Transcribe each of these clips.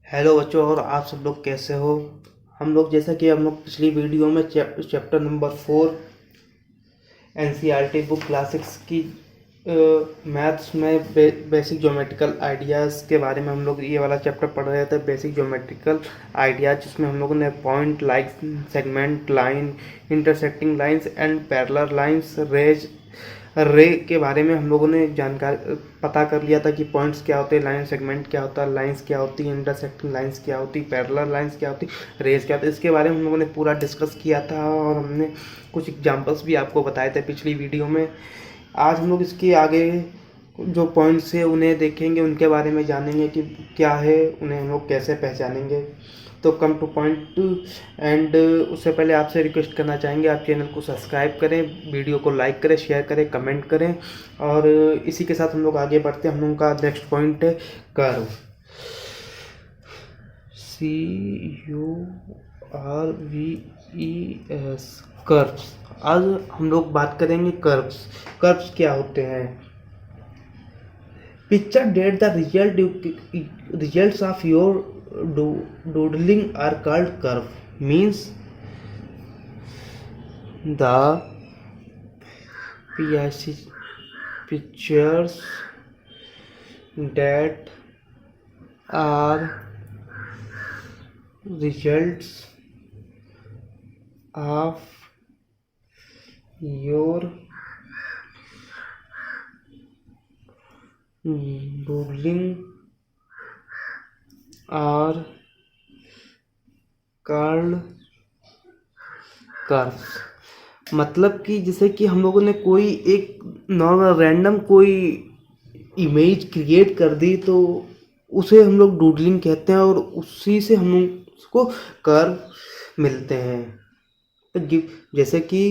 Hello बच्चों, और आप सब लोग कैसे हो। हम लोग जैसा कि हम लोग पिछली वीडियो में chapter number 4 NCERT book classics की मैथ्स में बेसिक ज्योमेट्रिकल आइडियाज़ के बारे में हम लोग ये वाला चैप्टर पढ़ रहे थे। बेसिक ज्योमेट्रिकल आइडियाज जिसमें हम लोगों ने point, line, segment, line, intersecting lines and parallel lines, रे के बारे में हम लोगों ने जानकारी पता कर लिया था कि पॉइंट्स क्या होते हैं, लाइन सेगमेंट क्या होता है, लाइंस क्या होती है, इंटरसेक्टिंग लाइंस क्या होती है, पैरेलल लाइंस क्या होती है, रेज क्या होती है। इसके बारे में हम लोगों ने पूरा डिस्कस किया था और हमने कुछ एग्जांपल्स भी आपको बताए थे पिछली वीडियो में। आज हम लोग इसके आगे जो पॉइंट्स है उन्हें देखेंगे, उनके बारे में जानेंगे कि क्या है, उन्हें हम लोग कैसे पहचानेंगे। तो कम टू पॉइंट एंड उससे पहले आपसे रिक्वेस्ट करना चाहेंगे, आप चैनल को सब्सक्राइब करें, वीडियो को लाइक करें, शेयर करें, कमेंट करें। और इसी के साथ हम लोग आगे बढ़ते हैं। हम लोगों का नेक्स्ट पॉइंट है कर्व, CURVES, कर्व्स। आज हम लोग बात करेंगे कर्व्स। कर्व्स क्या होते हैं। Picture that the results of your doodling are called curve. Means the pictures that are results of your doodling are called curves. मतलब कि जैसे कि हम लोगों ने कोई एक नॉर्मल रैंडम कोई इमेज क्रिएट कर दी तो उसे हम लोग डूडलिंग कहते हैं और उसी से हम उसको कर्व मिलते हैं। तो जैसे कि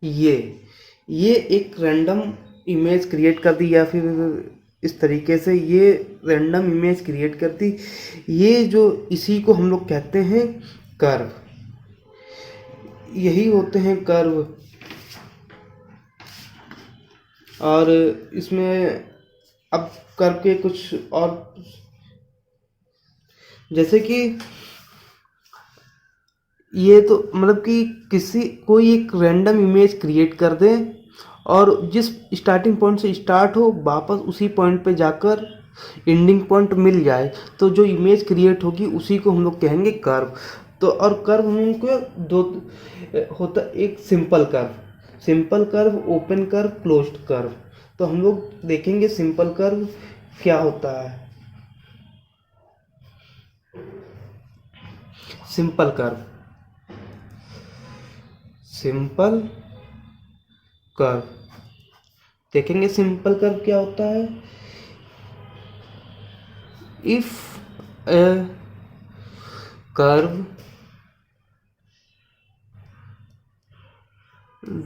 ये एक रैंडम इमेज क्रिएट कर दी, या फिर इस तरीके से ये रैंडम इमेज क्रिएट कर दी, ये जो इसी को हम लोग कहते हैं कर्व। यही होते हैं कर्व। और इसमें अब कर्व के कुछ और, जैसे कि ये तो मतलब कि कोई एक रैंडम इमेज क्रिएट कर दे और जिस स्टार्टिंग पॉइंट से स्टार्ट हो वापस उसी पॉइंट पे जाकर एंडिंग पॉइंट मिल जाए, तो जो इमेज क्रिएट होगी उसी को हम लोग कहेंगे कर्व। तो और कर्व हम लोग को दो होता, एक simple curve, open curve, closed curve. तो हम लोग देखेंगे सिंपल कर्व क्या होता है। सिंपल कर्व देखेंगे। सिंपल कर्व क्या होता है। If A curve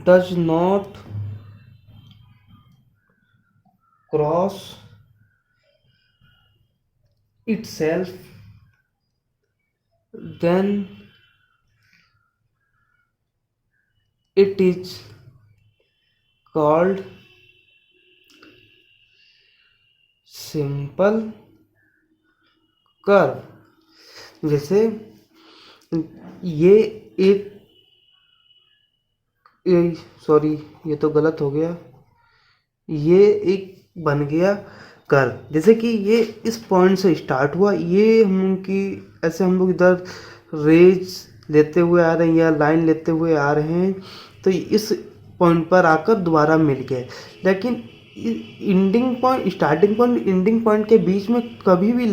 does not cross itself, then it is called simple curve. जैसे ये एक सॉरी, ये तो गलत हो गया। ये एक बन गया कर्व। जैसे कि ये इस पॉइंट से स्टार्ट हुआ, ये हम की ऐसे हम लोग इधर रेज लेते हुए आ रहे हैं या लाइन लेते हुए आ रहे हैं, तो इस पॉइंट पर आकर दोबारा मिल गए। लेकिन ending point, starting point, ending point के बीच में कभी भी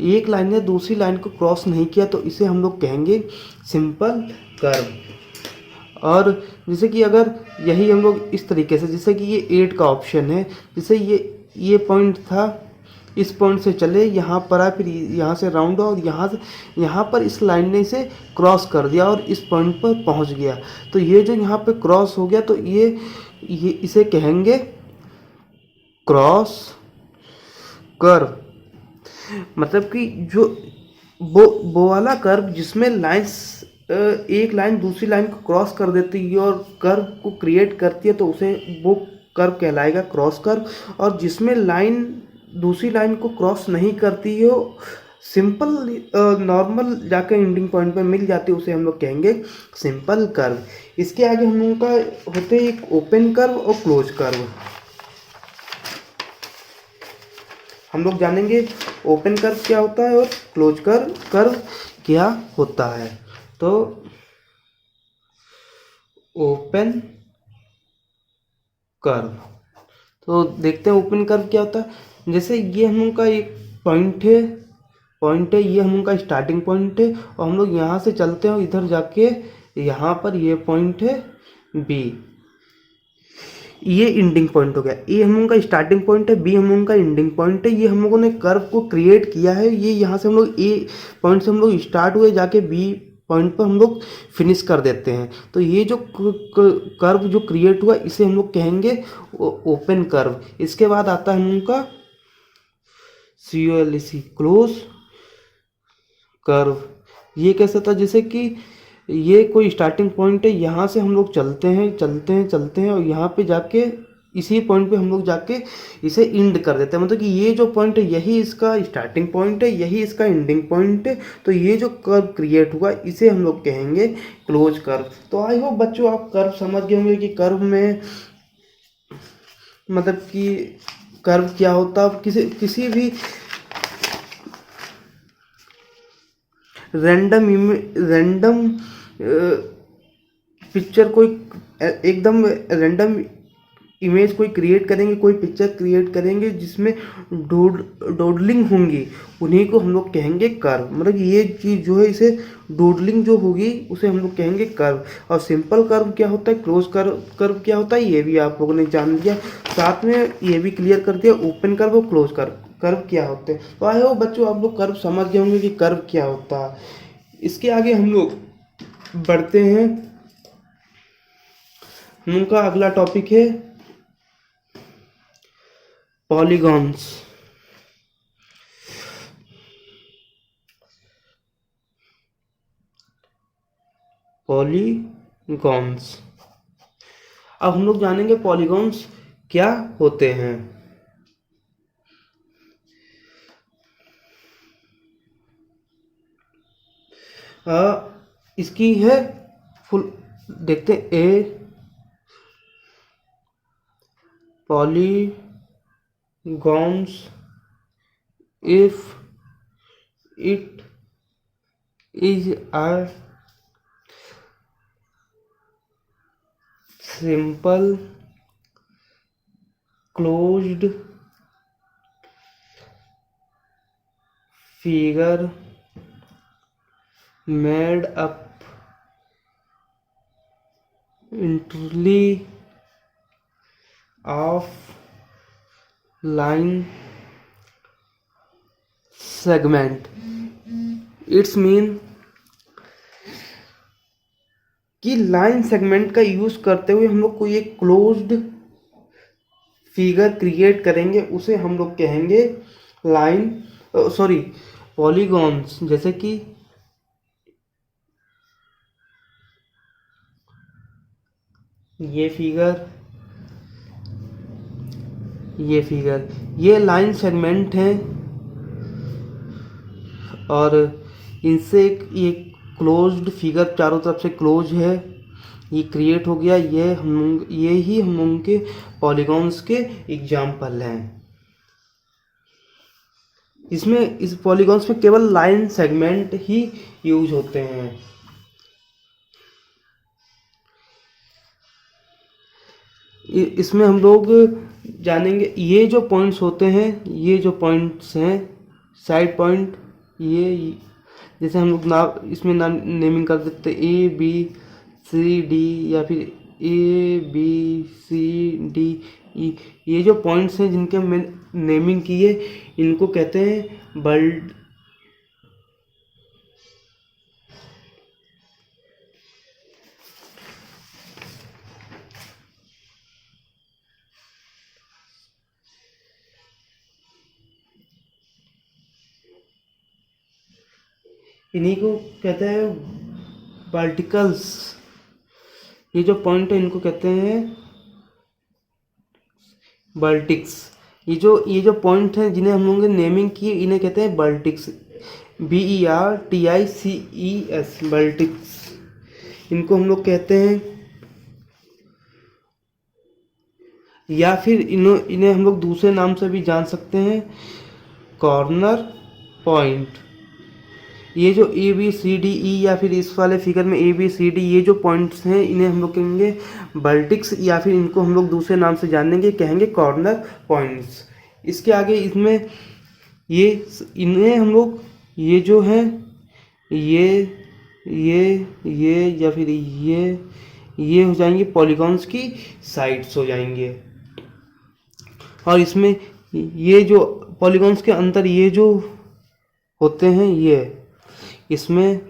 एक लाइन ने दूसरी लाइन को क्रॉस नहीं किया, तो इसे हम लोग कहेंगे सिंपल कर्व। और जैसे कि अगर यही हम लोग इस तरीके से, जैसे कि ये 8 का ऑप्शन है, जैसे ये पॉइंट था, इस पॉइंट से चले यहाँ पर आए, फिर यहाँ से राउंड हुआ और यहाँ पर इस लाइन ने इसे क्रॉस कर दिया और इस पॉइंट पर पहुँच गया। तो ये जो यहाँ पे क्रॉस हो गया, तो ये इसे कहेंगे क्रॉस कर्व। मतलब कि जो वो वाला कर्व जिसमें लाइंस, एक लाइन दूसरी लाइन को क्रॉस कर देती है और कर्व को क्रिएट करती है, तो उसे वो कर्व कहलाएगा क्रॉस कर्व। और जिसमें लाइन दूसरी लाइन को क्रॉस नहीं करती हो, सिंपल नॉर्मल जाकर एंडिंग पॉइंट पे मिल जाती है, उसे हम लोग कहेंगे सिंपल कर्व। इसके आगे हम लोगों का होते हैं एक ओपन कर्व और क्लोज कर्व। हम लोग जानेंगे ओपन कर्व क्या होता है और क्लोज कर्व क्या होता है। तो ओपन कर्व, तो देखते हैं ओपन कर्व क्या होता है। जैसे ये हम लोग का एक पॉइंट है, ये हम लोग का स्टार्टिंग पॉइंट है, और हम लोग यहाँ से चलते हैं और इधर जाके यहाँ पर ये पॉइंट है बी, ये एंडिंग पॉइंट हो गया। ए हम लोगों का स्टार्टिंग पॉइंट है, बी हम लोगों का एंडिंग पॉइंट है। ये हम लोगों ने कर्व को क्रिएट किया है, ये यहाँ से हम लोग ए पॉइंट से हम लोग स्टार्ट हुए जाके बी पॉइंट पर हम लोग फिनिश कर देते हैं। तो ये जो कर्व जो क्रिएट हुआ इसे हम लोग कहेंगे ओपन कर्व। इसके बाद आता है हम लोगों का COLC क्लोज कर्व। ये कैसे था, जैसे कि ये कोई स्टार्टिंग पॉइंट है, यहाँ से हम लोग चलते हैं और यहाँ पे जाके इसी पॉइंट पे हम लोग जाके इसे एंड कर देते हैं। मतलब कि ये जो पॉइंट है यही इसका स्टार्टिंग पॉइंट है, यही इसका एंडिंग पॉइंट है। तो ये जो कर्व क्रिएट हुआ इसे हम लोग कहेंगे क्लोज कर्व। तो आई होप बच्चों आप कर्व समझ गए होंगे कि कर्व में मतलब कि कर्व क्या होता है। किसी भी रैंडम पिक्चर कोई एकदम रैंडम इमेज कोई क्रिएट करेंगे, कोई पिक्चर क्रिएट करेंगे जिसमें डोडलिंग होंगी, उन्हीं को हम लोग कहेंगे कर्व। मतलब ये चीज़ जो है इसे डोडलिंग जो होगी उसे हम लोग कहेंगे कर्व। और सिंपल कर्व क्या होता है, क्लोज कर्व क्या होता है, ये भी आप लोगों ने जान लिया। साथ में ये भी क्लियर कर दिया ओपन कर्व और क्लोज कर्व क्या होते हैं। तो आए हो बच्चों आप लोग कर्व समझ गए होंगे कि कर्व क्या होता है। इसके आगे हम लोग बढ़ते हैं। उनका अगला टॉपिक है पॉलीगॉन्स। पॉलीगॉन्स, अब हम लोग जानेंगे पॉलीगॉन्स क्या होते हैं। इसकी है फुल देखते हैं। ए polygons if it is a simple closed figure made up entirely of line segment। It's mean कि लाइन सेगमेंट का यूज करते हुए हम लोग कोई एक क्लोज्ड फिगर क्रिएट करेंगे, उसे हम लोग कहेंगे पॉलीगॉन्स। जैसे कि ये फिगर ये लाइन सेगमेंट है, और इनसे ये क्लोज्ड फिगर चारों तरफ से क्लोज है, ये क्रिएट हो गया। ये ही हम लोगों के पॉलीगॉन्स के एग्जाम्पल हैं। इसमें इस पॉलीगॉन्स में केवल लाइन सेगमेंट ही यूज होते हैं। इसमें हम लोग जानेंगे ये जो पॉइंट्स होते हैं, ये जो पॉइंट्स हैं साइड पॉइंट, ये जैसे हम लोग इसमें नेमिंग कर देते हैं ABCD या फिर ABCDE। ये जो पॉइंट्स हैं जिनके हमने नेमिंग की है इनको कहते हैं बल्ड। इन्हीं को कहते हैं वर्टिकल्स। ये जो पॉइंट है इनको कहते हैं वर्टिक्स। ये जो पॉइंट हैं जिन्हें हम लोगों ने नेमिंग की, इन्हें कहते हैं वर्टिक्स, BERTICES, वर्टिक्स इनको हम लोग कहते हैं। या फिर इन्हें हम लोग दूसरे नाम से भी जान सकते हैं, कॉर्नर पॉइंट। ये जो ABCDE या फिर इस वाले फिगर में ABCD, ये जो पॉइंट्स हैं इन्हें हम लोग कहेंगे वर्टिक्स, या फिर इनको हम लोग दूसरे नाम से जानेंगे, कहेंगे कॉर्नर पॉइंट्स। इसके आगे इसमें इन्हें हम लोग ये जो है ये या फिर ये हो जाएंगे पॉलीगॉन्स की साइड्स हो जाएंगे। और इसमें ये जो पॉलीगॉन्स के अंदर ये जो होते हैं, इसमें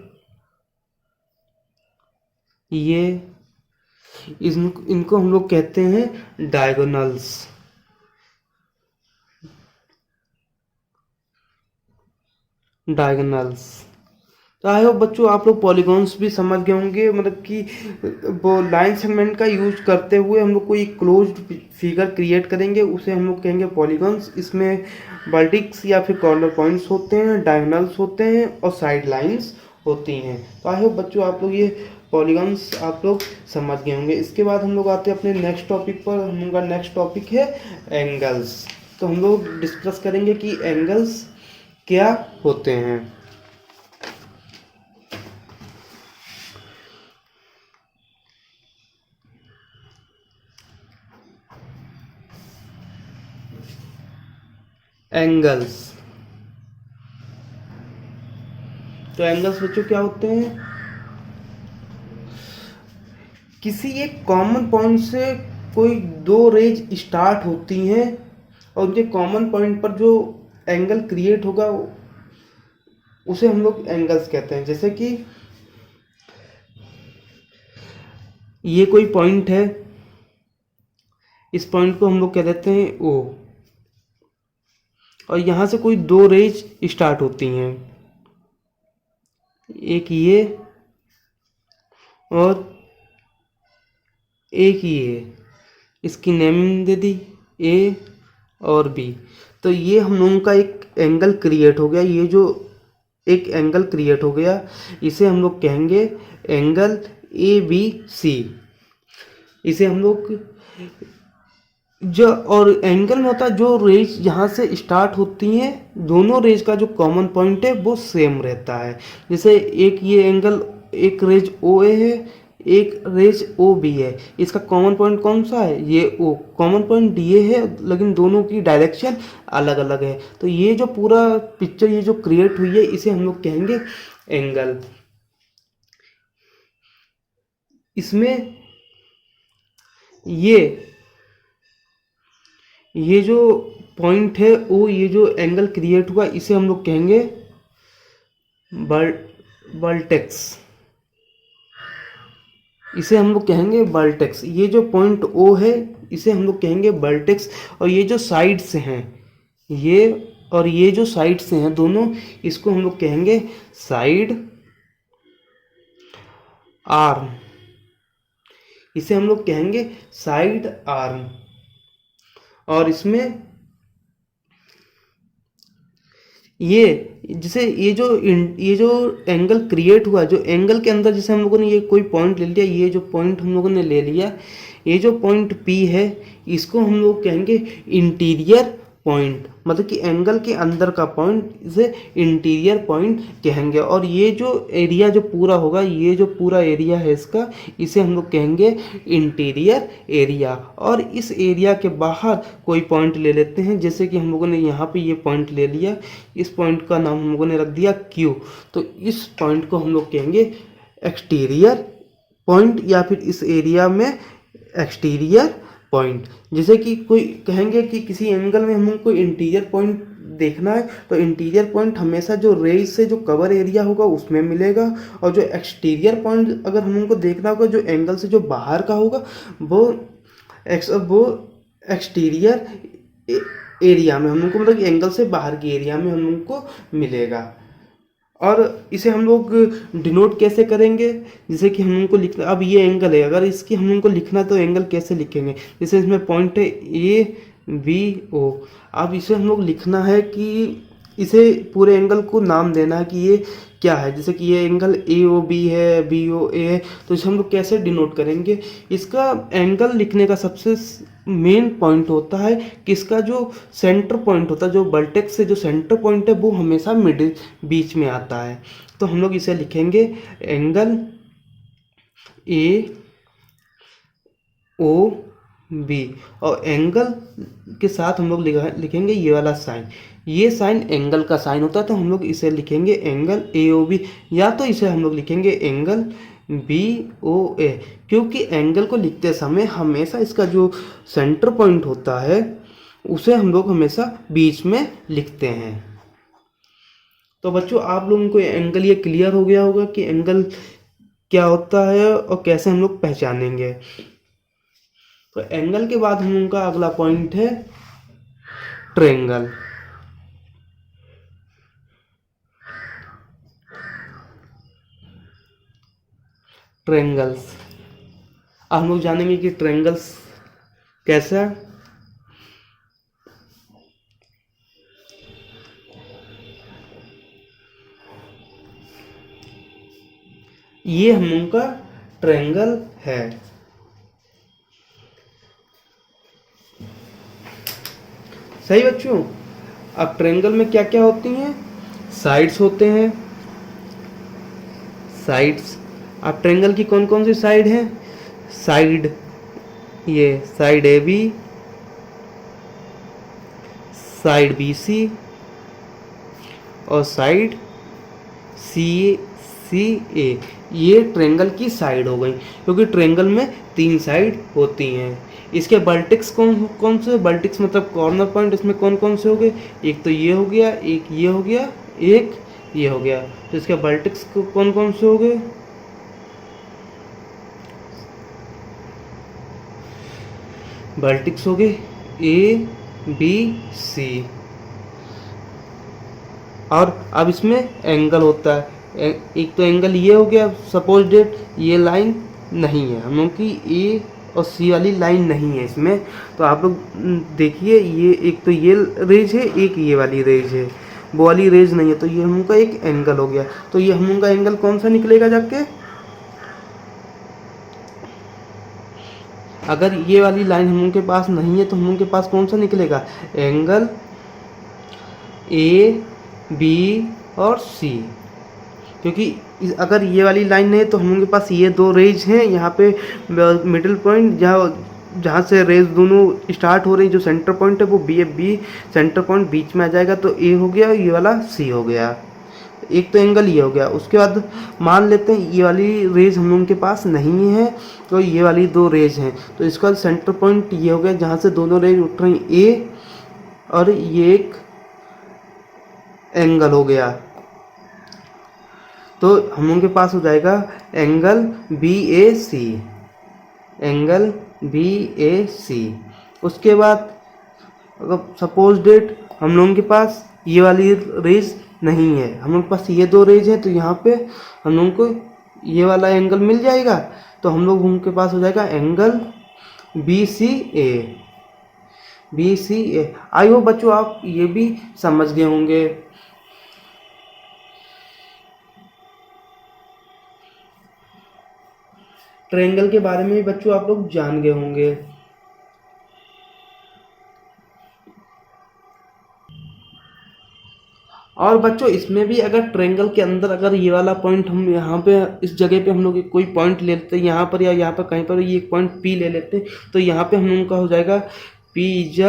इनको हम लोग कहते हैं डायगोनल्स। तो आई होप बच्चों आप लोग पॉलीगॉन्स भी समझ गए होंगे, मतलब कि वो लाइन सेगमेंट का यूज करते हुए हम लोग कोई क्लोज्ड फिगर क्रिएट करेंगे, उसे हम लोग कहेंगे पॉलीगॉन्स। इसमें वर्टिक्स या फिर कॉर्नर पॉइंट्स होते हैं, डायगोनल्स होते हैं और साइड लाइंस होती हैं। तो आई होप बच्चों आप लोग ये पॉलीगॉन्स आप लोग समझ गए होंगे। इसके बाद हम लोग आते हैं अपने नेक्स्ट टॉपिक पर। हम लोग का नेक्स्ट टॉपिक है एंगल्स। तो हम लोग डिस्कस करेंगे कि एंगल्स क्या होते हैं। एंगल्स, तो एंगल्स बच्चों क्या होते हैं, किसी एक कॉमन पॉइंट से कोई दो रेज स्टार्ट होती हैं और उनके कॉमन पॉइंट पर जो एंगल क्रिएट होगा उसे हम लोग एंगल्स कहते हैं। जैसे कि ये कोई पॉइंट है, इस पॉइंट को हम लोग कह देते हैं O, और यहाँ से कोई दो रेज स्टार्ट होती हैं, एक ये और एक ये, इसकी नेमिंग दे दी A और B। तो ये हम लोगों का एक एंगल क्रिएट हो गया। ये जो एक एंगल क्रिएट हो गया इसे हम लोग कहेंगे एंगल ABC। इसे हम लोग जो, और एंगल में होता है जो रेज यहाँ से स्टार्ट होती हैं, दोनों रेज का जो कॉमन पॉइंट है वो सेम रहता है। जैसे एक ये एंगल, एक रेज OA है, एक रेज OB है, इसका कॉमन पॉइंट कौन सा है, ये O। कॉमन पॉइंट ये है लेकिन दोनों की डायरेक्शन अलग अलग है। तो ये जो पूरा पिक्चर ये जो क्रिएट हुई है इसे हम लोग कहेंगे एंगल। इसमें ये जो पॉइंट है O, ये जो एंगल क्रिएट हुआ इसे हम लोग कहेंगे वर्टेक्स। इसे हम लोग कहेंगे वर्टेक्स। ये जो पॉइंट O है इसे हम लोग कहेंगे वर्टेक्स। और ये जो साइड्स हैं, ये और ये जो साइड्स हैं दोनों, इसको हम लोग कहेंगे साइड आर्म। इसे हम लोग कहेंगे साइड आर्म। और इसमें ये जो एंगल क्रिएट हुआ, जो एंगल के अंदर जैसे हम लोगों ने ये कोई पॉइंट ले लिया, ये जो पॉइंट हम लोगों ने ले लिया, ये जो पॉइंट P है इसको हम लोग कहेंगे इंटीरियर पॉइंट, मतलब कि एंगल के अंदर का पॉइंट, इसे इंटीरियर पॉइंट कहेंगे। और ये जो एरिया जो पूरा होगा, ये जो पूरा एरिया है इसका, इसे हम लोग कहेंगे इंटीरियर एरिया। और इस एरिया के बाहर कोई पॉइंट ले लेते हैं, जैसे कि हम लोगों ने यहाँ पे ये पॉइंट ले लिया, इस पॉइंट का नाम हम लोगों ने रख दिया Q। तो इस पॉइंट को हम लोग कहेंगे एक्सटीरियर पॉइंट, या फिर इस एरिया में एक्सटीरियर पॉइंट। जैसे कि कोई कहेंगे कि किसी एंगल में हमको इंटीरियर पॉइंट देखना है, तो इंटीरियर पॉइंट हमेशा जो रेज से जो कवर एरिया होगा उसमें मिलेगा, और जो एक्सटीरियर पॉइंट अगर हमको देखना होगा जो एंगल से जो बाहर का होगा वो एक्सटीरियर एरिया में हमको, मतलब कि एंगल से बाहर की एरिया में हमको मिलेगा। और इसे हम लोग डिनोट कैसे करेंगे, जैसे कि हम उनको लिखना, अब ये एंगल है, अगर इसकी हम उनको लिखना तो एंगल कैसे लिखेंगे, जैसे इसमें पॉइंट है बी ओ। अब इसे हम लोग लिखना है कि इसे पूरे एंगल को नाम देना है कि ये क्या है। जैसे कि ये एंगल ए ओ बी है, बी ओ ए है, तो इसे हम लोग कैसे डिनोट करेंगे। इसका एंगल लिखने का सबसे मेन पॉइंट होता है कि इसका जो सेंटर पॉइंट होता है, जो वर्टेक्स से जो सेंटर पॉइंट है वो हमेशा मिडिल बीच में आता है। तो हम लोग इसे लिखेंगे एंगल ए ओ बी, और एंगल के साथ हम लोग लिखेंगे ये वाला साइन। ये साइन एंगल का साइन होता है, तो हम लोग इसे लिखेंगे एंगल ए ओ बी, या तो इसे हम लोग लिखेंगे एंगल बी ओ ए, क्योंकि एंगल को लिखते समय हमेशा इसका जो सेंटर पॉइंट होता है उसे हम लोग हमेशा बीच में लिखते हैं। तो बच्चों आप लोगों को एंगल ये क्लियर हो गया होगा कि एंगल क्या होता है और कैसे हम लोग पहचानेंगे। तो एंगल के बाद हम उनका अगला पॉइंट है ट्रायंगल। ट्रायंगल्स अब हम लोग जानेंगे कि ट्रायंगल्स कैसा है। ये हम लोगों का ट्रायंगल है। सही बच्चों। अब ट्रायंगल में क्या क्या होती हैं, साइड्स होते हैं, साइड्स। अब ट्रायंगल की कौन कौन सी साइड है, साइड ये side A B, side B C और साइड सी सी ए। ये ट्रायंगल की साइड हो गई, क्योंकि ट्रायंगल में 3 साइड होती हैं। इसके वर्टेक्स कौन कौन से, वर्टेक्स मतलब कॉर्नर पॉइंट, इसमें कौन कौन से हो गए, एक तो ये हो गया, एक ये हो गया, एक ये हो गया। तो इसके वर्टेक्स कौन कौन से हो गए, वर्टेक्स हो गए ए बी सी। और अब इसमें एंगल होता है, एक तो एंगल ये हो गया, सपोज डेट ये लाइन नहीं है हम लोग की, ए और सी वाली लाइन नहीं है इसमें। तो आप लोग देखिए, ये एक तो ये रेज है, एक ये वाली रेज है, वो वाली रेज नहीं है, तो ये हम लोग का एक एंगल हो गया। तो ये हम लोग का एंगल कौन सा निकलेगा जाके, अगर ये वाली लाइन हम लोग के पास नहीं है तो हम लोग के पास कौन सा निकलेगा, एंगल ए बी और सी। क्योंकि अगर ये वाली लाइन नहीं है तो हम लोग के पास ये 2 रेज हैं यहाँ पे, मिडिल पॉइंट जहाँ से रेज दोनों स्टार्ट हो रही, जो सेंटर पॉइंट है वो बी सेंटर पॉइंट बीच में आ जाएगा, तो ए हो गया, ये वाला सी हो गया। एक तो एंगल ये हो गया। उसके बाद मान लेते हैं ये वाली रेज हम लोगों के पास नहीं है, तो ये वाली 2 रेज हैं, तो इसका सेंटर पॉइंट ये हो गया जहाँ से दोनों रेज उठ रही, ए, और ये एक एंगल हो गया। तो हम लोगों के पास हो जाएगा एंगल बी ए सी, एंगल बी ए सी। उसके बाद अगर सपोज डेट हम लोगों के पास ये वाली रेज नहीं है, हम लोग के पास ये 2 रेज है, तो यहाँ पे हम लोगों को ये वाला एंगल मिल जाएगा। तो हम लोग उनके पास हो जाएगा angle B C A, B C A. I hope बच्चों आप ये भी समझ गए होंगे। ट्रायंगल के बारे में भी बच्चों आप लोग जान गए होंगे। और बच्चों इसमें भी अगर ट्रायंगल के अंदर अगर ये वाला पॉइंट हम यहाँ पे इस जगह पे हम लोग कोई पॉइंट ले लेते हैं, यहाँ पर या यहाँ पर कहीं पर ये पॉइंट पी ले लेते हैं, तो यहाँ पे हम लोगों का हो जाएगा पी इज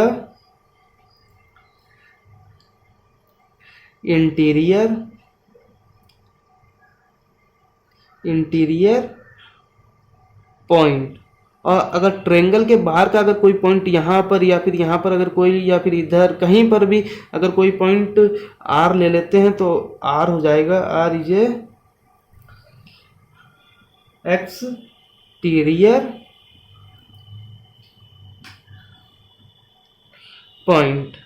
इंटीरियर पॉइंट। और अगर ट्रायंगल के बाहर का अगर कोई पॉइंट यहाँ पर या फिर यहाँ पर अगर कोई, या फिर इधर कहीं पर भी अगर कोई पॉइंट आर ले लेते हैं, तो आर हो जाएगा, आर इज एक्सटीरियर पॉइंट।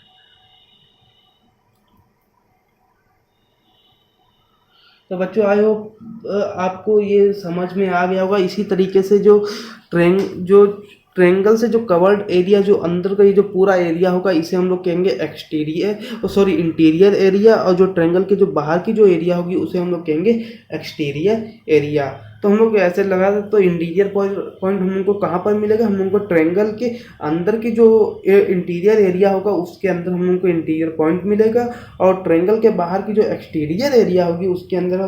तो बच्चों आई होप आपको ये समझ में आ गया होगा। इसी तरीके से जो ट्रायंगल से जो कवर्ड एरिया, जो अंदर का ये जो पूरा एरिया होगा, इसे हम लोग कहेंगे एक्सटीरियर, सॉरी इंटीरियर एरिया, और जो ट्रायंगल के जो बाहर की जो एरिया होगी उसे हम लोग कहेंगे एक्सटीरियर एरिया। तो हम लोग ऐसे लगा दे, तो इंटीरियर पॉइंट हम लोग को कहाँ पर मिलेगा, हम लोग को ट्रायंगल के अंदर की जो इंटीरियर एरिया होगा उसके अंदर हम लोग को इंटीरियर पॉइंट मिलेगा, और ट्रायंगल के बाहर की जो एक्सटीरियर एरिया होगी उसके अंदर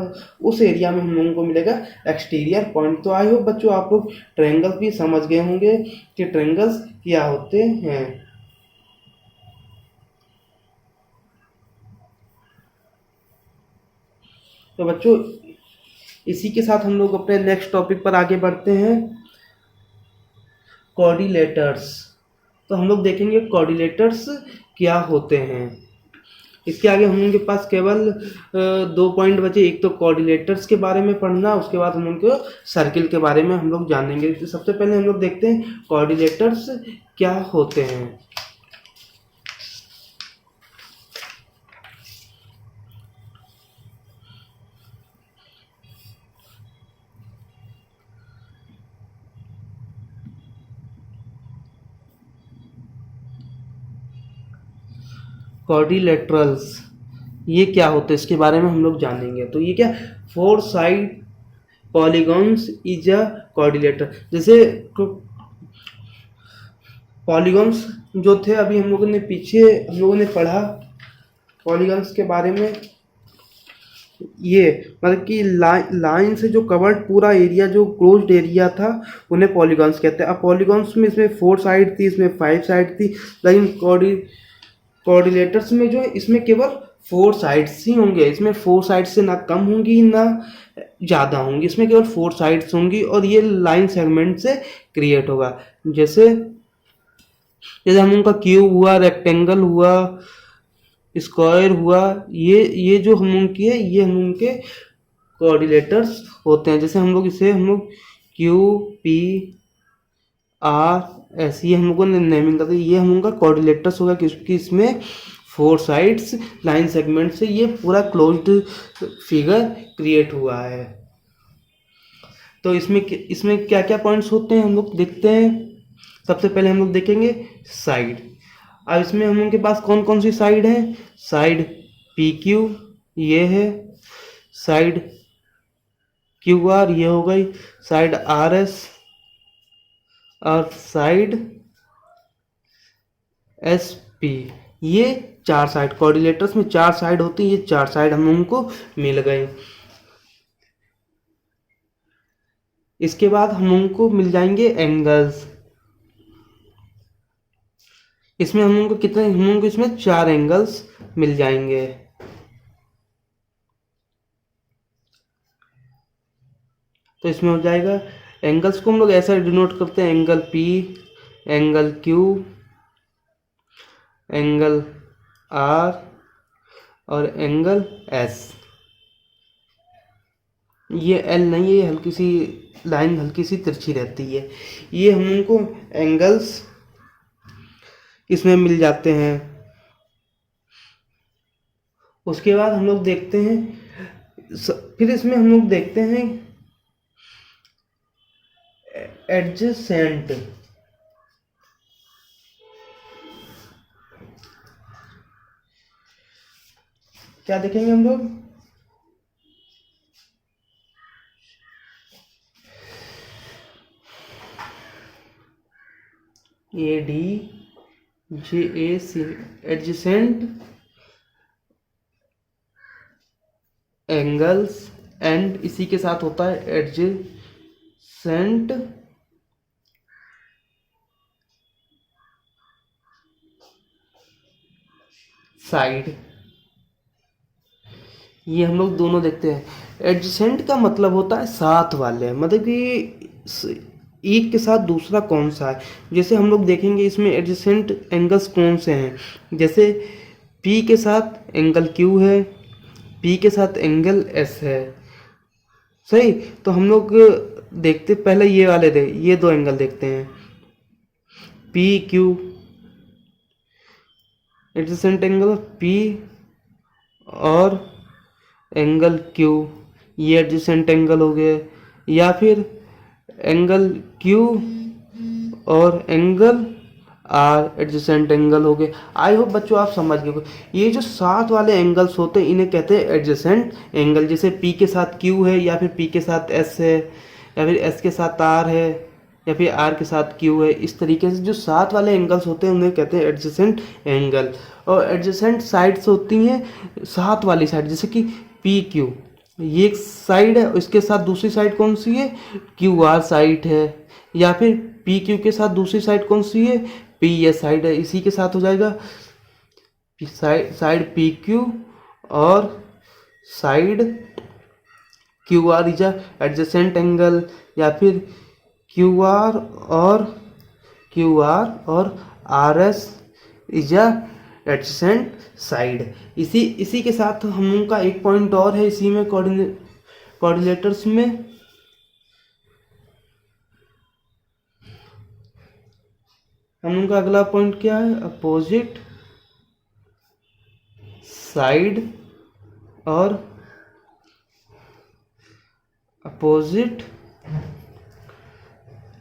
उस एरिया में हम लोगों को मिलेगा एक्सटीरियर पॉइंट। तो आई होप बच्चों आप लोग ट्रायंगल भी समझ गए होंगे कि ट्रायंगल्स क्या होते हैं। तो बच्चों इसी के साथ हम लोग अपने नेक्स्ट टॉपिक पर आगे बढ़ते हैं, कोऑर्डिनेटर्स। तो हम लोग देखेंगे कोऑर्डिनेटर्स क्या होते हैं। इसके आगे हम लोगों के पास केवल 2 पॉइंट बचे, एक तो कोऑर्डिनेटर्स के बारे में पढ़ना, उसके बाद हम लोग को सर्किल के बारे में हम लोग जानेंगे। तो सबसे पहले हम लोग देखते हैं कोऑर्डिनेटर्स क्या होते हैं। क्वाड्रिलेटरल्स ये क्या होते हैं इसके बारे में हम लोग जानेंगे। तो ये क्या, 4 side polygons is a quadrilateral. जैसे पॉलीगॉन्स जो थे अभी हम लोगों ने पीछे हम लोगों ने पढ़ा पॉलीगॉन्स के बारे में, ये मतलब कि लाइन से जो कवर्ड पूरा एरिया जो क्लोज्ड एरिया था उन्हें पॉलीगॉन्स कहते हैं। अब पॉलीगॉन्स में इसमें 4 साइड थी, इसमें 5 साइड थी, लेकिन कोऑर्डिनेटर्स में जो है इसमें केवल 4 साइड्स ही होंगे। इसमें 4 साइड्स से ना कम होंगी ना ज़्यादा होंगी, इसमें केवल 4 साइड्स होंगी, और ये लाइन सेगमेंट से क्रिएट होगा। जैसे जैसे हम उनका क्यूब हुआ, रेक्टेंगल हुआ, स्क्वायर हुआ, ये जो हम उनकी है ये हम उनके कोऑर्डिनेटर्स होते हैं। जैसे हम लोग इसे हम लोग क्यू पी आर एस ये हम लोगों ने नेमिंग करते हैं, ये हम उनका कोऑर्डिनेटर्स होगा क्योंकि इसमें 4 साइड्स लाइन सेगमेंट से ये पूरा क्लोज्ड फिगर क्रिएट हुआ है। तो इसमें क्या क्या पॉइंट्स होते हैं हम लोग देखते हैं। सबसे पहले हम लोग देखेंगे साइड। अब इसमें हम लोग के पास कौन कौन सी साइड है, साइड पी क्यू ये है, साइड क्यू आर ये हो गई, साइड आर एस और साइड एस पी। ये 4 साइड कोऑर्डिनेटर्स में 4 साइड होती है, ये 4 साइड हम लोगों को मिल गई। इसके बाद हम लोगों को मिल जाएंगे एंगल्स। इसमें हम लोगों को कितने, हम लोगों को इसमें 4 एंगल्स मिल जाएंगे। तो इसमें हो जाएगा एंगल्स को हम लोग ऐसा डिनोट करते हैं, angle P, angle Q, angle R और एंगल एस। ये एल नहीं है, ये हल्की सी लाइन हल्की सी तिरछी रहती है। ये हम लोगों को एंगल्स इसमें मिल जाते हैं। उसके बाद हम लोग देखते हैं, फिर इसमें हम लोग देखते हैं एडजेसेंट। क्या देखेंगे हम लोग, A D J A C adjacent angles and इसी के साथ होता है एडजेसेंट साइड। ये हम लोग दोनों देखते हैं। एडजेसेंट का मतलब होता है साथ वाले, मतलब कि एक के साथ दूसरा कौन सा है। जैसे हम लोग देखेंगे इसमें एडजेसेंट एंगल्स कौन से हैं, जैसे P के साथ एंगल Q है, P के साथ एंगल S है, सही। तो हम लोग देखते पहले ये वाले दे, ये 2 एंगल देखते हैं, P Q adjacent angle P और एंगल Q, ये एडजेसेंट एंगल हो गए। या फिर एंगल Q और एंगल आर एडजेसेंट एंगल हो गए। आई होप बच्चों आप समझ गए। ये जो साथ वाले एंगल्स होते हैं इन्हें कहते हैं एडजेसेंट एंगल। जैसे पी के साथ क्यू है, या फिर पी के साथ एस है, या फिर एस के साथ आर है, या फिर आर के साथ क्यू है। इस तरीके से जो साथ वाले एंगल्स होते हैं उन्हें कहते हैं एडजेसेंट एंगल। और एडजेसेंट साइड्स होती हैं साथ वाली साइड, जैसे कि पी क्यू, ये एक साइड है, इसके साथ दूसरी साइड कौन सी है, क्यू आर साइड है। या फिर पी क्यू के साथ दूसरी साइड कौन सी है, पी एस साइड है। इसी के साथ हो जाएगा साइड पी क्यू और side Q R is adjacent angle. या फिर क्यू आर और R S is adjacent side. इसी के साथ हम लोग का एक पॉइंट और है इसी में कोऑर्डिनेटर्स में। हम लोग का अगला पॉइंट क्या है, अपोजिट साइड और अपोजिट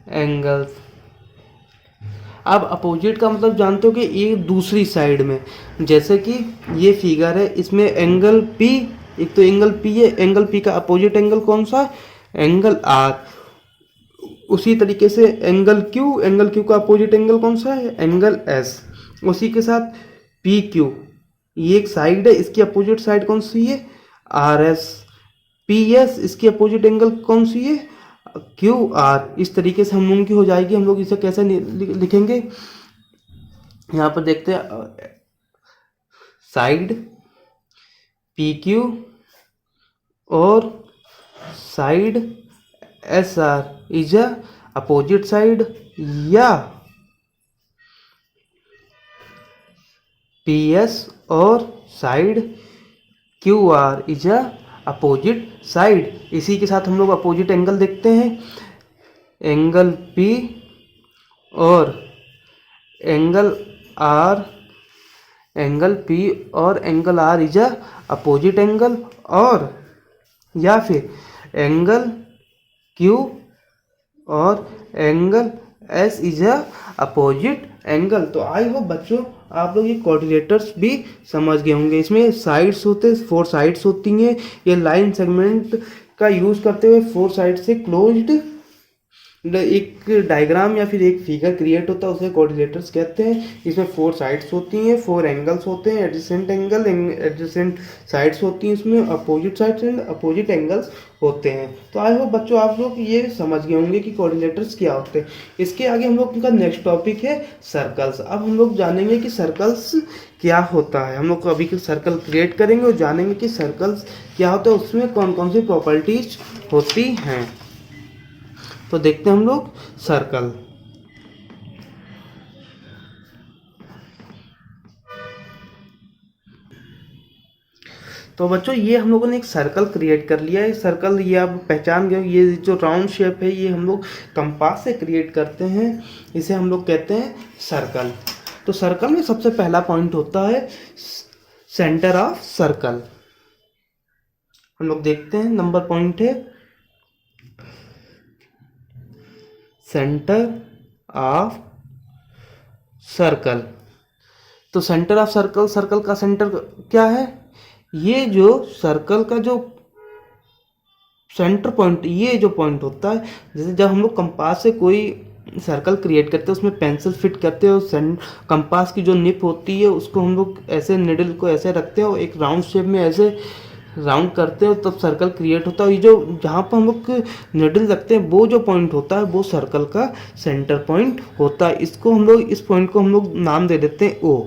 एंगल्स। अब अपोजिट का मतलब जानते हो कि ये दूसरी साइड में, जैसे कि ये फिगर है, इसमें एंगल पी, एक तो एंगल पी है, एंगल पी का अपोजिट एंगल कौन सा है, एंगल आर। उसी तरीके से एंगल क्यू का अपोजिट एंगल कौन सा है, एंगल एस। उसी के साथ पी क्यू, ये एक साइड है, इसकी अपोजिट साइड कौन सी है, आर एस। पी एस, इसकी अपोजिट एंगल कौन सी है, क्यू आर। इस तरीके से हम लोग की हो जाएगी। हम लोग इसे कैसे लिखेंगे, यहाँ पर देखते हैं, साइड पी क्यू और side S R is opposite side, या पी एस और side Q R is opposite side. इसी के साथ हम लोग अपोजिट एंगल देखते हैं, एंगल पी और एंगल आर, एंगल पी और angle R is opposite angle. और या फिर एंगल क्यू और angle S is opposite angle. तो आई होप बच्चों आप लोग ये कोऑर्डिनेटर्स भी समझ गए होंगे। इसमें साइड्स होते, 4 साइड्स होती हैं। ये लाइन सेगमेंट का यूज करते हुए 4 साइड से क्लोज्ड एक डायग्राम या फिर एक फिगर क्रिएट होता है, उसे कोऑर्डिनेटर्स कहते हैं। इसमें 4 साइड्स होती हैं, 4 एंगल्स होते हैं, एडजेसेंट एंगल, एडजेसेंट साइड्स होती हैं, इसमें opposite sides and opposite angles होते हैं। तो आई होप बच्चों आप लोग ये समझ गए होंगे कि कोऑर्डिनेटर्स क्या होते हैं। इसके आगे हम लोग का नेक्स्ट टॉपिक है सर्कल्स। अब हम लोग जानेंगे कि सर्कल्स क्या होता है। हम लोग अभी सर्कल क्रिएट करेंगे और जानेंगे कि सर्कल्स क्या होता है, उसमें कौन कौन सी प्रॉपर्टीज होती हैं। तो देखते हैं हम लोग सर्कल। तो बच्चों ये हम लोगों ने एक सर्कल क्रिएट कर लिया है। सर्कल ये आप पहचान गए, ये जो राउंड शेप है ये हम लोग कंपास से क्रिएट करते हैं, इसे हम लोग कहते हैं सर्कल। तो सर्कल में सबसे पहला पॉइंट होता है सेंटर ऑफ सर्कल। हम लोग देखते हैं, नंबर पॉइंट है सेंटर ऑफ सर्कल। तो सेंटर ऑफ सर्कल, सर्कल का सेंटर क्या है, ये जो सर्कल का जो सेंटर पॉइंट, ये जो पॉइंट होता है, जैसे जब हम लोग कंपास से कोई सर्कल क्रिएट करते हैं, उसमें पेंसिल फिट करते हैं और कंपास की जो निप होती है उसको हम लोग ऐसे निडल को ऐसे रखते हैं और एक राउंड शेप में ऐसे राउंड करते हैं, तब सर्कल क्रिएट होता है। ये जो जहाँ पर हम लोग निडल रखते हैं वो जो पॉइंट होता है वो सर्कल का सेंटर पॉइंट होता है। इसको हम लोग, इस पॉइंट को हम लोग नाम दे देते हैं ओ।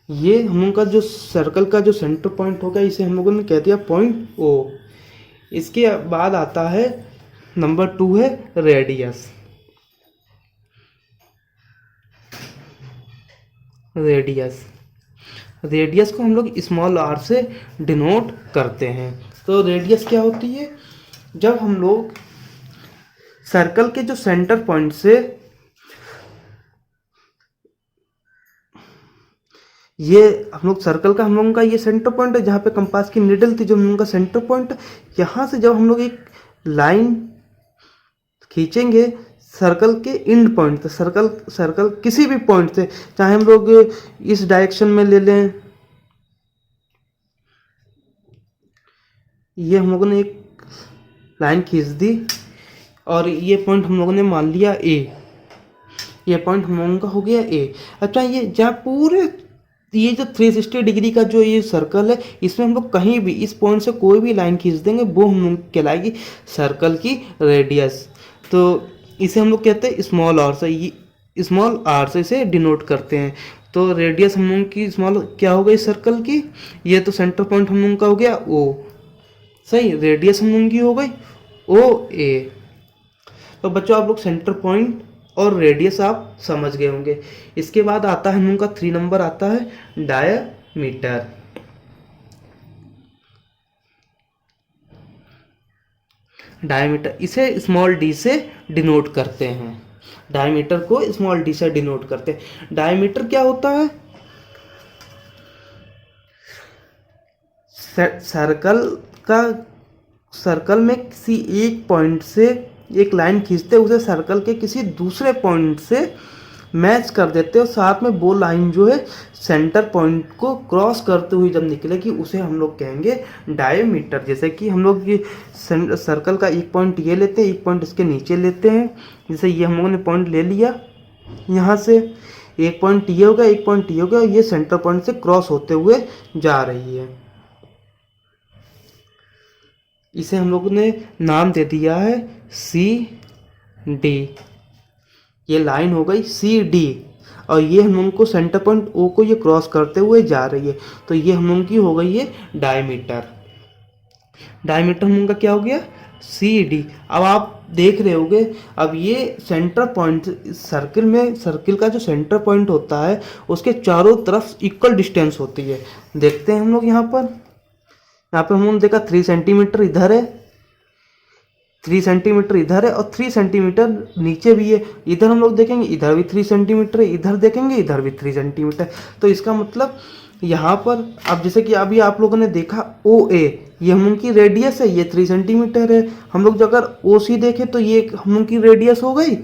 ये हम लोग का जो सर्कल का जो सेंटर पॉइंट होगा इसे हम लोगों ने कह दिया पॉइंट ओ। इसके बाद आता है नंबर 2 है रेडियस। रेडियस को हम लोग स्मॉल आर से डिनोट करते हैं। तो रेडियस क्या होती है, जब हम लोग सर्कल के जो सेंटर पॉइंट से, ये हम लोग सर्कल का हम लोगों का ये सेंटर पॉइंट है जहाँ पे कंपास की निडल थी, जो हम लोगों का सेंटर पॉइंट, यहाँ से जब हम लोग एक लाइन खींचेंगे सर्कल के एंड पॉइंट से, सर्कल सर्कल किसी भी पॉइंट से, चाहे हम लोग इस डायरेक्शन में ले लें, ये हम लोगों ने एक लाइन खींच दी और ये पॉइंट हम लोगों ने मान लिया ए, ये पॉइंट हम लोगों का हो गया ए। अच्छा, ये जहाँ पूरे ये जो 360 डिग्री का जो ये सर्कल है, इसमें हम लोग कहीं भी इस पॉइंट से कोई भी लाइन खींच देंगे, वो हम लोग कहलाएगी सर्कल की रेडियस। तो इसे हम लोग कहते हैं स्मॉल आर से, ये स्मॉल आर से इसे डिनोट करते हैं। तो रेडियस हम लोगों की स्मॉल क्या हो गई सर्कल की, ये तो सेंटर पॉइंट हम लोगों का हो गया ओ, सही, रेडियस हम लोगों की हो गई ओ ए। तो बच्चों आप लोग सेंटर पॉइंट और रेडियस आप समझ गए होंगे। इसके बाद आता है हम लोग का 3 नंबर आता है डायमीटर। डायमीटर इसे स्मॉल डी से डिनोट करते हैं, डायमीटर को स्मॉल डी से डिनोट करते हैं। डायमीटर क्या होता है, सर्कल का, सर्कल में किसी एक पॉइंट से एक लाइन खींचते उसे सर्कल के किसी दूसरे पॉइंट से मैच कर देते और साथ में वो लाइन जो है सेंटर पॉइंट को क्रॉस करते हुए जब निकलेगी उसे हम लोग कहेंगे डायमीटर। जैसे कि हम लोग ये सर्कल का एक पॉइंट ये लेते हैं, एक पॉइंट इसके नीचे लेते हैं, जैसे ये हम लोगों ने पॉइंट ले लिया, यहाँ से एक पॉइंट ये हो गया, एक पॉइंट ये हो गया, ये सेंटर पॉइंट से क्रॉस होते हुए जा रही है। इसे हम लोगों ने नाम दे दिया है सी डी, ये लाइन हो गई सी डी और ये हम लोगों को सेंटर पॉइंट ओ को ये क्रॉस करते हुए जा रही है, तो ये हम लोगों की हो गई है डायमीटर। डायमीटर हम लोगों का क्या हो गया सी डी। अब आप देख रहे होगे, अब ये सेंटर पॉइंट सर्किल में, सर्किल का जो सेंटर पॉइंट होता है उसके चारों तरफ इक्वल डिस्टेंस होती है। देखते हैं हम लोग यहाँ पर, यहाँ पे हमने देखा 3 सेंटीमीटर इधर है, 3 सेंटीमीटर इधर है और 3 सेंटीमीटर नीचे भी है। इधर हम लोग देखेंगे इधर भी 3 सेंटीमीटर है, इधर देखेंगे इधर भी 3 सेंटीमीटर। तो इसका मतलब यहाँ पर अब जैसे कि अभी आप लोगों ने देखा ओ ए, ये हम लोग की रेडियस है, ये 3 सेंटीमीटर है। हम लोग जो अगर ओ सी देखें तो ये हम लोग की रेडियस हो गई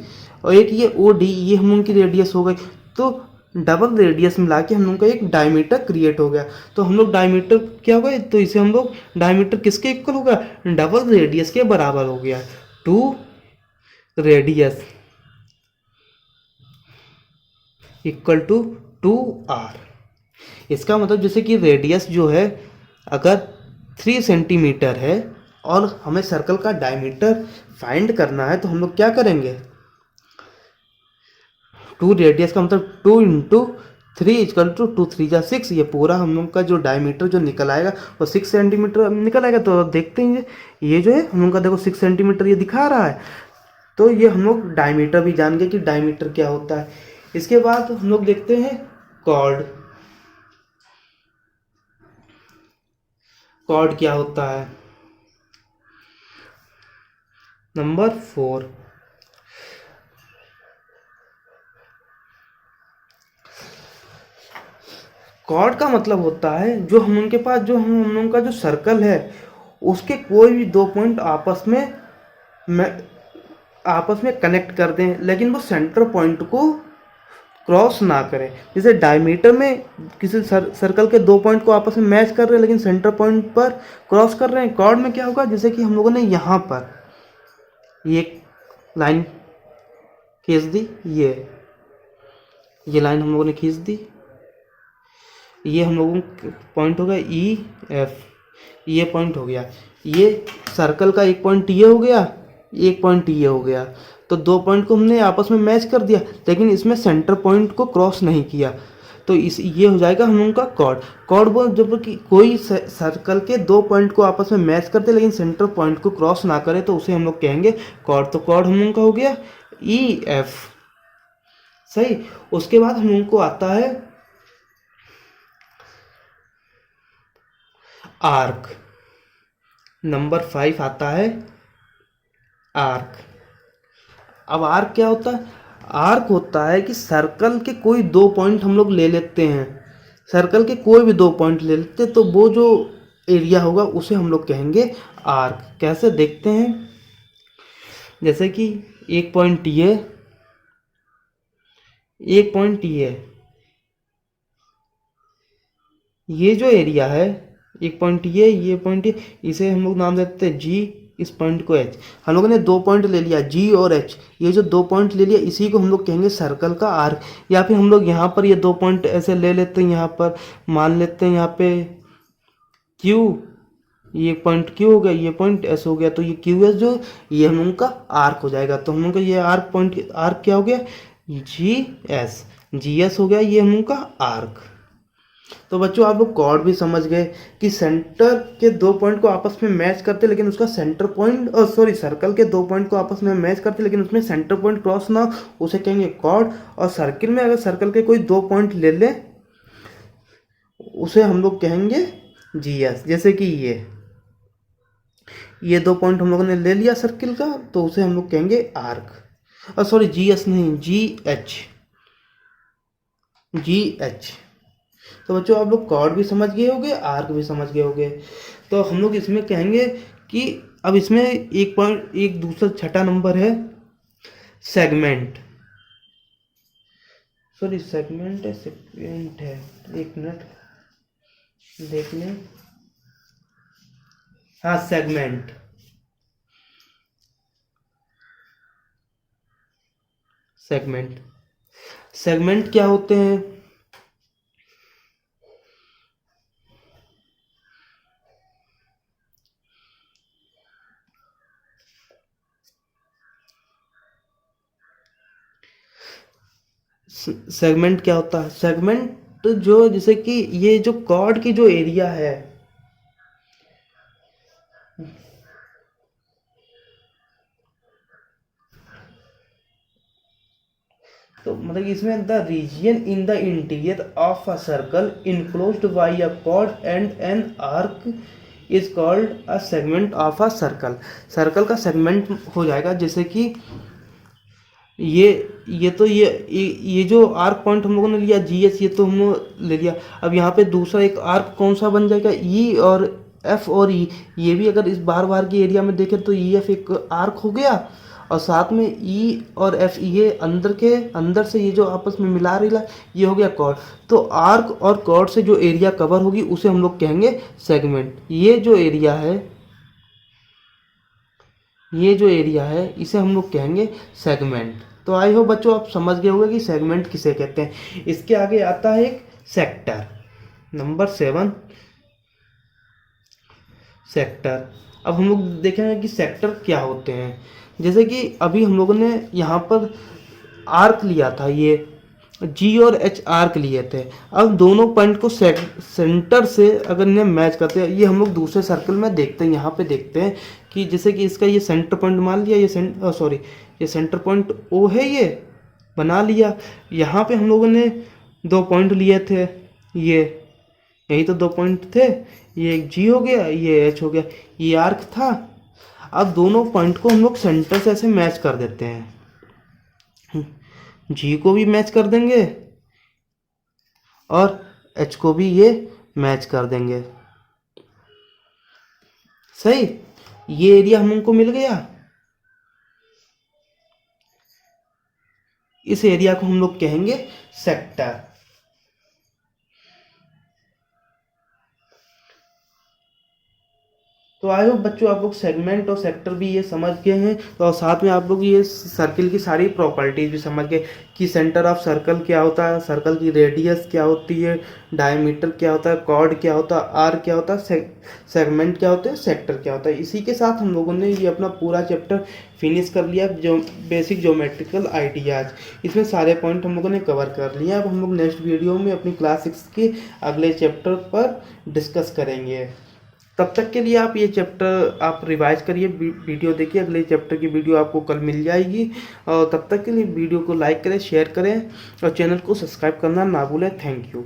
और एक ये ओ डी, ये हम लोग की रेडियस हो गई। तो डबल रेडियस मिला के हम लोग का एक डायमीटर क्रिएट हो गया। तो हम लोग डायमीटर क्या हो गया, तो इसे हम लोग डायमीटर किसके इक्वल हो गया, डबल रेडियस के बराबर हो गया। 2 रेडियस इक्वल टू 2r। इसका मतलब जैसे कि रेडियस जो है अगर 3 सेंटीमीटर है और हमें सर्कल का डायमीटर फाइंड करना है तो हम लोग क्या करेंगे, 2 रेडियस का मतलब 2 इंटू 3 इक्वल टू 2 3 जा 6। ये पूरा हम लोग का जो डायमीटर जो निकल आएगा वो 6 सेंटीमीटर निकल आएगा। तो देखते हैं ये जो है हम लोग का देखो 6 सेंटीमीटर ये दिखा रहा है। तो ये हम लोग डायमीटर भी जान गए कि डायमीटर क्या होता है। इसके बाद हम लोग देखते हैं कॉर्ड। कॉर्ड क्या होता है, नंबर 4। कॉर्ड का मतलब होता है जो हम उनके पास जो हम लोगों का जो सर्कल है उसके कोई भी 2 पॉइंट आपस में कनेक्ट कर दें, लेकिन वो सेंटर पॉइंट को क्रॉस ना करें। जैसे डायमीटर में किसी सर्कल के 2 पॉइंट को आपस में मैच कर रहे हैं लेकिन सेंटर पॉइंट पर क्रॉस कर रहे हैं। कॉर्ड में क्या होगा, जैसे कि हम लोगों ने यहाँ पर ये लाइन खींच दी, ये लाइन हम लोगों ने खींच दी, ये हम लोगों का पॉइंट हो गया ई एफ, ये पॉइंट हो गया, ये सर्कल का एक पॉइंट ये हो गया, एक पॉइंट ये हो गया। तो 2 पॉइंट को हमने आपस में मैच कर दिया लेकिन इसमें सेंटर पॉइंट को क्रॉस नहीं किया, तो इस ये हो जाएगा हम लोगों का कॉर्ड। कॉर्ड वो जब कि कोई सर्कल के 2 पॉइंट को आपस में मैच करते लेकिन सेंटर पॉइंट को क्रॉस ना करे तो उसे हम लोग कहेंगे कॉर्ड। तो कॉर्ड हम लोगों का हो गया ई एफ, सही। उसके बाद हम लोगों को आता है आर्क, नंबर 5 आता है आर्क। अब आर्क क्या होता है, आर्क होता है कि सर्कल के कोई 2 पॉइंट हम लोग ले लेते हैं, सर्कल के कोई भी 2 पॉइंट ले लेते तो वो जो एरिया होगा उसे हम लोग कहेंगे आर्क। कैसे देखते हैं, जैसे कि एक पॉइंट ये जो एरिया है, एक पॉइंट ये पॉइंट इसे हम लोग नाम देते हैं जी, इस पॉइंट को एच। हम लोगों ने 2 पॉइंट ले लिया जी और एच, ये जो 2 पॉइंट ले लिया इसी को हम लोग कहेंगे सर्कल का आर्क। या फिर हम लोग यहाँ पर ये 2 पॉइंट ऐसे ले लेते हैं, यहाँ पर मान लेते हैं यहाँ पे क्यू, ये पॉइंट क्यू हो गया, ये पॉइंट एस हो गया, तो ये क्यू एस जो ये हम लोग का आर्क हो जाएगा। तो हम लोग का ये आर्क पॉइंट आर्क क्या हो गया, जी एस हो गया, ये हम लोग का आर्क। तो बच्चों आप लोग कॉर्ड भी समझ गए कि सेंटर के 2 पॉइंट को आपस में मैच करते लेकिन उसका सेंटर पॉइंट, और सॉरी सर्कल के 2 पॉइंट को आपस में मैच करते लेकिन उसमें सेंटर पॉइंट क्रॉस ना हो, उसे कहेंगे कॉर्ड। और सर्किल में अगर सर्कल के कोई 2 पॉइंट ले ले उसे हम लोग कहेंगे जी एस। जैसे कि ये 2 पॉइंट हम लोगों ने ले लिया सर्किल का, तो उसे हम लोग कहेंगे आर्क, और सॉरी जी एस नहीं, जी एच। तो बच्चों आप लोग कॉर्ड भी समझ गए होंगे, आर्क भी समझ गए होंगे। तो हम लोग इसमें कहेंगे कि अब इसमें एक दूसरा छठा नंबर है सेगमेंट, सॉरी सेगमेंट है, सेगमेंट है, एक मिनट देख लें, हाँ सेगमेंट। सेगमेंट क्या होते हैं? सेगमेंट क्या होता है? सेगमेंट जो, जैसे कि ये जो कॉर्ड की जो एरिया है, तो मतलब इसमें the region in the interior of a circle enclosed by a chord and an arc is called a segment of a circle. Circle का सेगमेंट हो जाएगा, जैसे कि ये जो आर्क पॉइंट हम लोगों ने लिया जी एस, ये तो हम ले लिया। अब यहाँ पे दूसरा एक आर्क कौन सा बन जाएगा, ई और एफ और ई। ये भी अगर इस बार बार के एरिया में देखें तो ई एफ एक आर्क हो गया, और साथ में ई और एफ ये अंदर से ये जो आपस में मिला रही ये हो गया कॉर्ड। तो आर्क और कॉर्ड से जो एरिया कवर होगी उसे हम लोग कहेंगे सेगमेंट। ये जो एरिया है इसे हम लोग कहेंगे सेगमेंट। तो आई होप बच्चों आप समझ गए होंगे कि सेगमेंट किसे कहते हैं। इसके आगे आता है एक सेक्टर, नंबर 7 सेक्टर। अब हम लोग देखेंगे कि सेक्टर क्या होते हैं। जैसे कि अभी हम लोगों ने यहाँ पर आर्क लिया था, ये जी और एच आर्क लिए थे। अब दोनों पॉइंट को सेंटर से अगर इन्हें मैच करते हैं, ये हम लोग दूसरे सर्कल में देखते हैं, यहाँ पे देखते हैं कि जैसे कि इसका ये सेंटर पॉइंट मान लिया, ये सेंटर पॉइंट ओ है, ये बना लिया। यहाँ पे हम लोगों ने 2 पॉइंट लिए थे, यही तो 2 पॉइंट थे, ये एक जी हो गया, ये एच हो गया, ये आर्क था। अब दोनों पॉइंट को हम लोग सेंटर से ऐसे मैच कर देते हैं, जी को भी मैच कर देंगे और एच को भी ये मैच कर देंगे। सही, ये एरिया हमको मिल गया। इस एरिया को हम लोग कहेंगे सेक्टर। तो आई होप बच्चों आप लोग सेगमेंट और सेक्टर भी ये समझ गए हैं, और साथ में आप लोग ये सर्किल की सारी प्रॉपर्टीज भी समझ गए कि सेंटर ऑफ सर्कल क्या होता है, सर्कल की रेडियस क्या होती है, डायमीटर क्या होता है, कॉर्ड क्या होता है, आर क्या होता है, सेगमेंट क्या होता है, सेक्टर क्या होता है। इसी के साथ हम लोगों ने ये अपना पूरा चैप्टर फिनिश कर लिया, जो बेसिक ज्योमेट्रिकल आइडियाज। इसमें सारे पॉइंट हम लोगों ने कवर कर लिए। अब हम लोग नेक्स्ट वीडियो में अपनी क्लास 6 के अगले चैप्टर पर डिस्कस करेंगे। तब तक के लिए आप ये चैप्टर आप रिवाइज करिए, वीडियो देखिए, अगले चैप्टर की वीडियो आपको कल मिल जाएगी। और तब तक के लिए वीडियो को लाइक करें, शेयर करें और चैनल को सब्सक्राइब करना ना भूलें। Thank you.